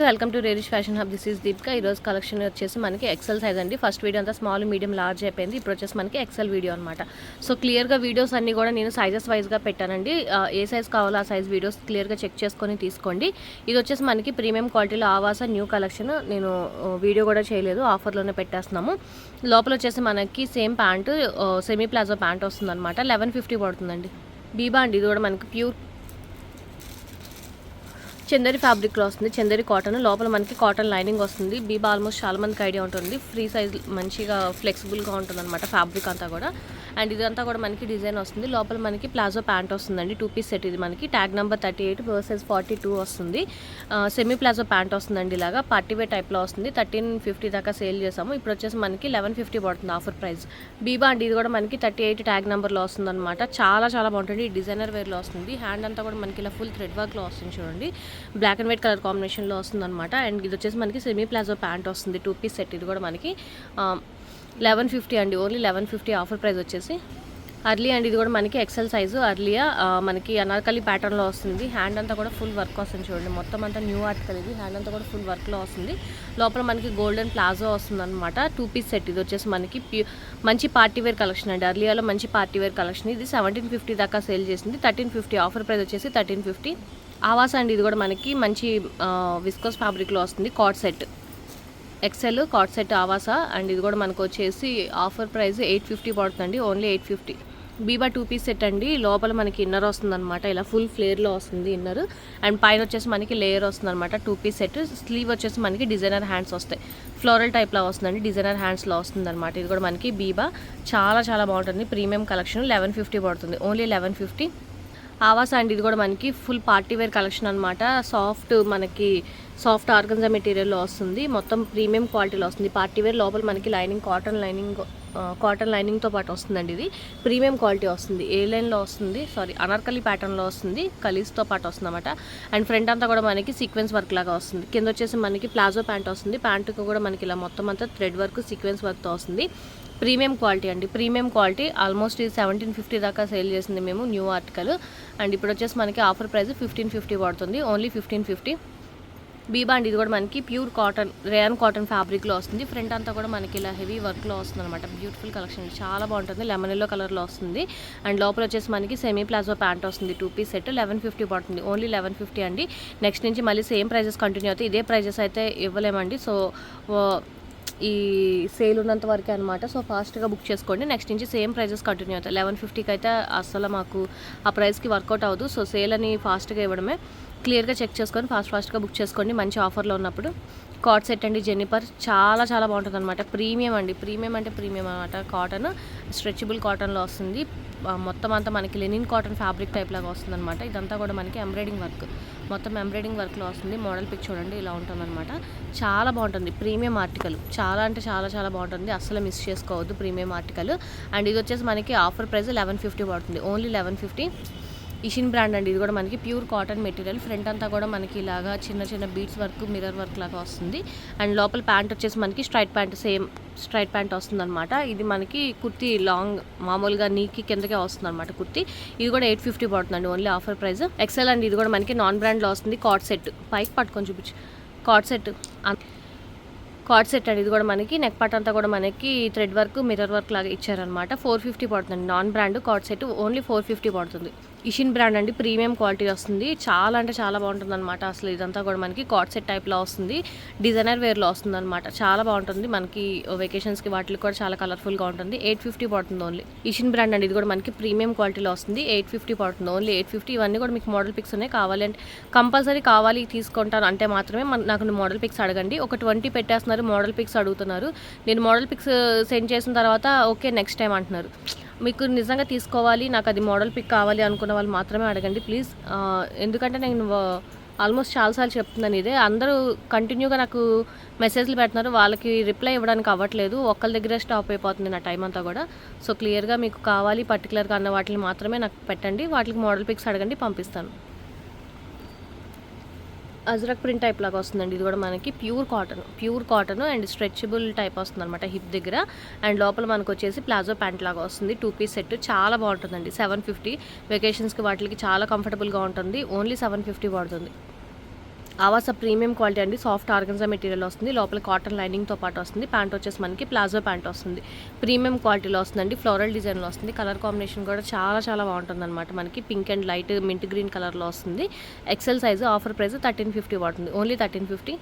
Welcome to Rarish fashion hub. This is Deepika. ఈరోజు collection వచ్చేసి మనకి ఎక్సెల్ సైజ్ అండి. ఫస్ట్ వీడియో అంతా స్మాల్, మీడియం, లార్జ్ అయిపోయింది. ఇప్పుడు వచ్చేసి మనకి ఎక్సెల్ వీడియో అనమాట. సో క్లియర్గా వీడియోస్ అన్నీ కూడా నేను సైజెస్ వైజ్గా పెట్టానండి. ఏ సైజ్ కావాలో ఆ సైజ్ వీడియోస్ క్లియర్గా చెక్ చేసుకొని తీసుకోండి. ఇది వచ్చేసి మనకి ప్రీమియం క్వాలిటీలో ఆవాస న్యూ కలెక్షన్. నేను వీడియో కూడా చేయలేదు, ఆఫర్లోనే పెట్టేస్తున్నాము. లోపల వచ్చేసి మనకి same pant, semi palazzo pant వస్తుంది అనమాట. 1150 పడుతుందండి. బీబా అండి. ఇది కూడా మనకి ప్యూర్ చందేరి ఫ్యాబ్రిక్లో వస్తుంది. చందేరి కాటన్, లోపల మనకి కాటన్ లైనింగ్ వస్తుంది. బీబా ఆల్మోస్ట్ చాలా మందికి ఐడియా ఉంటుంది. ఫ్రీ సైజ్, మంచిగా ఫ్లెక్సిబుల్గా ఉంటుంది అనమాట ఫ్యాబ్రిక్ అంతా కూడా. అండ్ ఇదంతా కూడా మనకి డిజైన్ వస్తుంది. లోపల మనకి ప్లాజో ప్యాంట్ వస్తుందండి. 2 పీస్ సెట్. ఇది మనకి ట్యాగ్ నెంబర్ 38 వర్సెస్ 42 వస్తుంది. సెమీ ప్లాజో ప్యాంట్ వస్తుందండి. ఇలాగా పార్టీవేర్ టైప్లో వస్తుంది. 1350 దాకా సేల్ చేసాము. ఇప్పుడు వచ్చేసి మనకి 1150 పడుతుంది ఆఫర్ ప్రైస్. బీబా అండి. ఇది కూడా మనకి 38 ట్యాగ్ నెంబర్లో వస్తుంది అనమాట. చాలా చాలా బాగుంటుంది. డిజైనర్ వేర్లో వస్తుంది. హ్యాండ్ అంతా కూడా మనకి ఇలా ఫుల్ థ్రెడ్ వర్క్లో వస్తుంది చూడండి. బ్లాక్ అండ్ వైట్ కలర్ కాంబినేషన్లో వస్తుంది అనమాట. అండ్ ఇది వచ్చేసి మనకి సెమీ ప్లాజో ప్యాంట్ వస్తుంది. 2 పీస్ సెట్. ఇది కూడా మనకి 1150 అండి. ఓన్లీ 1150 ఆఫర్ ప్రైస్ వచ్చేసి. అర్లీ అండి. ఇది కూడా మనకి ఎక్సెల్ సైజు. అర్లియా మనకి అనార్కలి ప్యాటర్న్లో వస్తుంది. హ్యాండ్ అంతా కూడా ఫుల్ వర్క్ వస్తుంది చూడండి. మొత్తం అంతా న్యూ ఆర్టికల్ ఇది. హ్యాండ్ అంతా కూడా ఫుల్ వర్క్లో వస్తుంది. లోపల మనకి గోల్డెన్ ప్లాజో వస్తుంది అనమాట. 2 పీస్ సెట్. ఇది వచ్చేసి మనకి మంచి పార్టీవేర్ కలెక్షన్ అండి. అర్లియాలో మంచి పార్టీవేర్ కలెక్షన్. ఇది 1750 దాకా సేల్ చేసింది. 1350 ఆఫర్ ప్రైస్ వచ్చేసి 1350. ఆవాస అండి. ఇది కూడా మనకి మంచి విస్కోస్ ఫ్యాబ్రిక్లో వస్తుంది. Card set excel card set ఆవాస. అండ్ ఇది కూడా మనకు వచ్చేసి ఆఫర్ ప్రైస్ 850 పడుతుందండి. ఓన్లీ 850. బీబా 2 పీస్ సెట్ అండి. లోపల మనకి ఇన్నర్ వస్తుంది అనమాట. ఇలా ఫుల్ ఫ్లేర్లో వస్తుంది ఇన్నర్. అండ్ పైన వచ్చేసి మనకి లేయర్ వస్తుంది అనమాట. 2 పీస్ సెట్. స్లీవ్ వచ్చేసి మనకి డిజైనర్ హ్యాండ్స్ వస్తాయి. ఫ్లోరల్ టైప్లో వస్తుందండి. డిజైనర్ హ్యాండ్స్లో వస్తుంది అనమాట. ఇది కూడా మనకి బీబా చాలా చాలా బాగుంటుంది. Premium collection. 1150 పడుతుంది. ఓన్లీ 1150. ఆవాస అండి. ఇది కూడా మనకి ఫుల్ పార్టీవేర్ కలెక్షన్ అనమాట. మనకి సాఫ్ట్ ఆర్గన్జా మెటీరియల్లో వస్తుంది. మొత్తం ప్రీమియం క్వాలిటీలో వస్తుంది. పార్టీవేర్. లోపల మనకి లైనింగ్ కాటన్ లైనింగ్తో పాటు వస్తుందండి. ఇది ప్రీమియం క్వాలిటీ వస్తుంది. ఏ లైన్లో వస్తుంది, అనార్కలి ప్యాటర్న్లో వస్తుంది. కలీస్తో పాటు వస్తుంది అనమాట. అండ్ ఫ్రంట్ అంతా కూడా మనకి సీక్వెన్స్ వర్క్ లాగా వస్తుంది. కింద వచ్చేసి మనకి ప్లాజో ప్యాంట్ వస్తుంది. ప్యాంటుకు కూడా మనకి ఇలా మొత్తం అంతా థ్రెడ్ వర్క్, సీక్వెన్స్ వర్క్తో వస్తుంది. ప్రీమియం క్వాలిటీ అండి. Premium quality. ఆల్మోస్ట్ ఇది 1750 దాకా సేల్ చేసింది మేము, న్యూ ఆర్టికల్. అండ్ ఇప్పుడు వచ్చేసి మనకి ఆఫర్ ప్రైస్ 1550 పడుతుంది. ఓన్లీ 1550. బీబా అండి. ఇది కూడా మనకి ప్యూర్ కాటన్, రేయాన్ కాటన్ ఫ్యాబ్రిక్లో వస్తుంది. ఫ్రంట్ అంతా కూడా మనకి ఇలా హెవీ వర్క్లో వస్తుంది అనమాట. బ్యూటిఫుల్ కలెక్షన్, చాలా బాగుంటుంది. లెమన్ ఎల్లో కలర్లో వస్తుంది. అండ్ లోపల వచ్చేసి మనకి సెమీ ప్లాజో ప్యాంట్ వస్తుంది. 2 పీస్ సెట్. 1150 పడుతుంది. ఓన్లీ 1150 అండి. నెక్స్ట్ నుంచి మళ్ళీ సేమ్ ప్రైజెస్ కంటిన్యూ అవుతాయి. ఇదే ప్రైజెస్ అయితే ఇవ్వలేమండి. సో ఈ సేల్ ఉన్నంత వరకే అనమాట. సో ఫాస్ట్గా బుక్ చేసుకోండి. నెక్స్ట్ నుంచి సేమ్ ప్రైజెస్ కంటిన్యూ అవుతాయి. 1150కి అయితే అసలు మాకు ఆ ప్రైస్కి వర్కౌట్ అవ్వదు. సో సేల్ అని ఫాస్ట్గా ఇవ్వడమే. క్లియర్గా చెక్ చేసుకొని ఫాస్ట్గా బుక్ చేసుకోండి మంచి ఆఫర్లో ఉన్నప్పుడు. కార్డ్ సెట్ అండి. జెన్నిపర్ చాలా చాలా బాగుంటుంది అనమాట. ప్రీమియం అండి. ప్రీమియం అంటే ప్రీమియం అనమాట. కాటన్, స్ట్రెచబుల్ కాటన్లో వస్తుంది. మొత్తం అంతా మనకి లెనిన్ కాటన్ ఫ్యాబ్రిక్ టైప్ లాగా వస్తుంది అనమాట. ఇదంతా కూడా మనకి ఎంబ్రాయిడింగ్ వర్క్, మొత్తం ఎంబ్రాయిడింగ్ వర్క్లో వస్తుంది. మోడల్ పిక్ చూడండి, ఇలా ఉంటుంది అనమాట. చాలా బాగుంటుంది. Premium article. చాలా అంటే చాలా చాలా బాగుంటుంది. అస్సలు మిస్ చేసుకోవద్దు ప్రీమియం ఆర్టికల్. అండ్ ఇది వచ్చేసి మనకి ఆఫర్ ప్రైస్ 1150 పడుతుంది. ఓన్లీ 1150. ఇషిన్ బ్రాండ్ అండి. ఇది కూడా మనకి ప్యూర్ కాటన్ మెటీరియల్. ఫ్రంట్ అంతా కూడా మనకి ఇలాగా చిన్న చిన్న బీట్స్ వర్క్, మిర్రర్ వర్క్ లాగా వస్తుంది. అండ్ లోపల ప్యాంట్ వచ్చేసి మనకి straight pant, same straight pant వస్తుంది అనమాట. ఇది మనకి కుర్తీ లాంగ్, మామూలుగా నీకి కిందకే వస్తుంది అనమాట కుర్తీ. ఇది కూడా 850 పడుతుందండి. Only offer price. ఎక్సెల్ అండి. ఇది కూడా మనకి నాన్ బ్రాండ్లో వస్తుంది. Card set. పైకి పట్టుకొని చూపించు. కార్డ్ సెట్ అండి. ఇది కూడా మనకి నెక్ పార్ట్ అంతా కూడా మనకి థ్రెడ్ వర్క్, మిర్రర్ వర్క్ లాగా ఇచ్చారనమాట. 450 పడుతుంది. Non brand card set. Only 450 పడుతుంది. ఇషిన్ బ్రాండ్ అండి. ప్రీమియం క్వాలిటీ వస్తుంది. చాలా అంటే చాలా బాగుంటుంది అనమాట. అసలు ఇదంతా కూడా మనకి కార్డ్ సెట్ టైప్లో వస్తుంది. డిజైనర్ వేర్లో వస్తుంది అనమాట. చాలా బాగుంటుంది. మనకి వెకేషన్స్కి వాటికి కూడా చాలా కలర్ఫుల్గా ఉంటుంది. 850 పడుతుంది ఓన్లీ. ఇషిన్ బ్రాండ్ అండి. ఇది కూడా మనకి ప్రీమియం క్వాలిటీలో వస్తుంది. 850 పడుతుంది. ఓన్లీ 850. ఇవన్నీ కూడా మీకు మోడల్ పిక్స్ ఉన్నాయి. కావాలి అంటే కంపల్సరీ కావాలి తీసుకుంటాను అంటే మాత్రమే నాకు మోడల్ పిక్స్ అడగండి. ఒక 20 పెట్టేస్తున్నారు, మోడల్ పిక్స్ అడుగుతున్నారు. నేను మోడల్ పిక్స్ సెండ్ చేసిన తర్వాత ఓకే నెక్స్ట్ టైం అంటున్నారు. మీకు నిజంగా తీసుకోవాలి, నాకు అది మోడల్ పిక్ కావాలి అనుకున్న వాళ్ళు మాత్రమే అడగండి ప్లీజ్. ఎందుకంటే నేను ఆల్మోస్ట్ చాలాసార్లు చెప్తున్నాను ఇదే. అందరూ కంటిన్యూగా నాకు మెసేజ్లు పెడుతున్నారు. వాళ్ళకి రిప్లై ఇవ్వడానికి అవ్వట్లేదు. ఒక్కరి దగ్గరే స్టాప్ అయిపోతుంది నా టైం అంతా కూడా. సో క్లియర్గా మీకు కావాలి పర్టికులర్గా అన్న వాటిని మాత్రమే నాకు పెట్టండి. వాటికి మోడల్ పిక్స్ అడగండి, పంపిస్తాను. అజ్రక్ ప్రింట్ టైప్ లాగా వస్తుందండి. ఇది కూడా మనకి pure cotton and stretchable type వస్తుంది అనమాట హిప్ దగ్గర. అండ్ లోపల మనకు వచ్చేసి ప్లాజో ప్యాంట్ లాగా వస్తుంది. 2 పీస్ సెట్. చాలా బాగుంటుందండి. 750. వెకేషన్స్కి వాటికి చాలా కంఫర్టబుల్గా ఉంటుంది. ఓన్లీ 750 పడుతుంది. ఆవాస ప్రీమియం క్వాలిటీ అండి. సాఫ్ట్ ఆర్గన్జా మెటీరియల్ వస్తుంది. లోపల కాటన్ లైనింగ్తో పాటు వస్తుంది. ప్యాంట్ వచ్చేసి మనకి ప్లాజో ప్యాంట్ వస్తుంది. ప్రీమియం క్వాలిటీలో వస్తుందండి. ఫ్లోరల్ డిజైన్లో వస్తుంది. కలర్ కాంబినేషన్ కూడా చాలా చాలా బాగుంటుంది అనమాట. మనకి pink and light mint green కలర్లో వస్తుంది. XL size. ఆఫర్ ప్రైస్ 1350 పడుతుంది. ఓన్లీ 1350.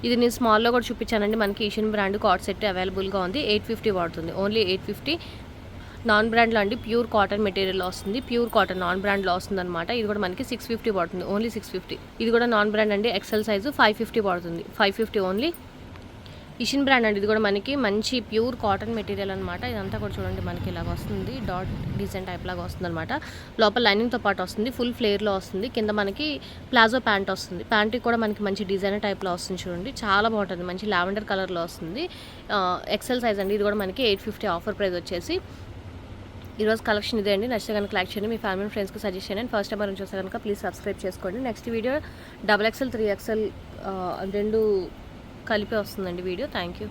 ఇది నేను స్మాల్లో కూడా చూపించానండి. మనకి ఈషన్ బ్రాండ్ కార్డ్ సెట్ అవైలబుల్గా ఉంది. 850 పడుతుంది. ఓన్లీ 850. నాన్ బ్రాండ్లో అండి. ప్యూర్ కాటన్ మెటీరియల్లో వస్తుంది. ప్యూర్ కాటన్ నాన్ బ్రాండ్లో వస్తుంది అనమాట. ఇది కూడా మనకి 650 పడుతుంది. ఓన్లీ 650. ఇది కూడా నాన్ బ్రాండ్ అండి. ఎక్సెల్ సైజు 550 పడుతుంది. 550 ఓన్లీ. ఇషిన్ బ్రాండ్ అండి. ఇది కూడా మనకి మంచి ప్యూర్ కాటన్ మెటీరియల్ అనమాట. ఇదంతా కూడా చూడండి మనకి ఇలాగ వస్తుంది. డాట్ డిజైన్ టైప్ లాగా వస్తుంది అనమాట. లోపల లైనింగ్తో పాటు వస్తుంది. ఫుల్ ఫ్లేర్లో వస్తుంది. కింద మనకి ప్లాజో ప్యాంట్ వస్తుంది. ప్యాంట్కి కూడా మనకి మంచి డిజైనర్ టైప్లో వస్తుంది చూడండి. చాలా బాగుంటుంది. మంచి లావెండర్ కలర్లో వస్తుంది. ఎక్సెల్ సైజ్ అండి. ఇది కూడా మనకి 850. ఆఫర్ ప్రైస్ వచ్చేసి. ఈరోజు కలెక్షన్ ఇదే అండి. నచ్చితే కనుక లైక్ చేయండి. మీ ఫ్యామిలీ ఫ్రెండ్స్కి సజెస్ట్ చేయండి. అండ్ ఫస్ట్ టైం మనం చూస్తే కనుక ప్లీజ్ సబ్స్క్రైబ్ చేసుకోండి. నెక్స్ట్ వీడియో XXL 3XL 2 కలిపి వస్తుందండి వీడియో. Thank you.